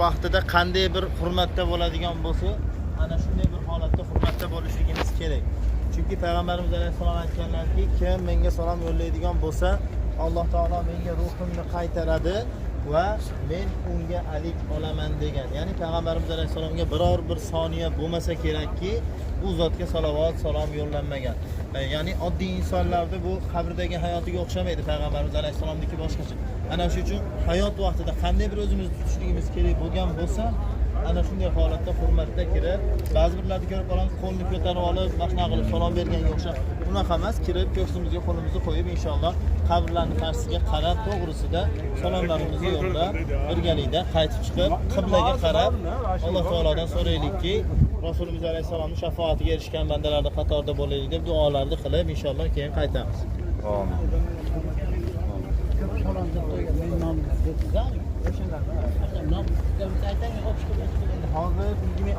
vaqtida qanday bir hurmatda bo'ladigan bo'lsa, ana shunday bir holatda hurmatda bo'lishligimiz kerak. Chunki payg'ambarimiz alayhisalom aytganlarki, kim menga salom yo'llaydigan bo'lsa, Alloh taolo menga ruhimni qaytaradi va men unga alik olaman degan. Ya'ni payg'ambarimiz alayhisalomga biror bir soniya bo'lmasa kerakki, u zotga salovat, salom yo'llanmagan. Ya'ni oddiy insonlarda bu qabrdagi hayotiga o'xshamaydi, payg'ambarimiz alayhisalomniki boshqacha. Ana shuning uchun hayot vaqtida qanday bir o'zimizni tutishligimiz kerak bo'lgan bo'lsa, ana shunday holatda hurmatda kirib, ba'zi birlarni ko'rib qolamiz, qo'lni ko'tarib olib, mashina qilib salom berganga o'xshab. Unaqa emas, kirib ko'ksimizga qo'limizni qo'yib, inshaalloh qabrlarning qarshisiga qarab, to'g'risida salomlarimizni yo'llab, birgalikda qaytib chiqib, qiblaga qarab, Alloh taolodan so'raylikki, Rasululloh alayhisolamning shafoatiga erishgan bandalarning qatorida bo'laylik deb duolarni qilib, inshaalloh keyin qaytamiz. Amin.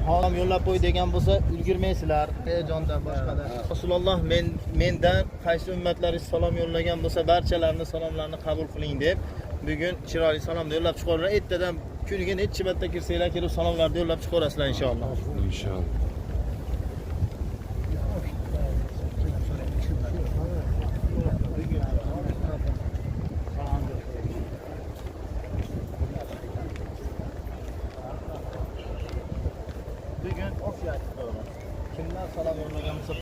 Hozir yo'llab qo'y degan bo'lsa, ulgurmaysizlar. Jondan boshqada. Rasululloh mendan qaysi ummatlaringiz salom yo'llagan bo'lsa, barchalarini salomlarini qabul qiling deb bugun chiroyli salomni yo'llab chiqarlar. Ertadan kuniga necha marta kirsanglar, kelib salomlarni yo'llab chiqarasizlar inshaalloh. Inshaalloh. Bugun kimlar salom yo'llagan bo'lsa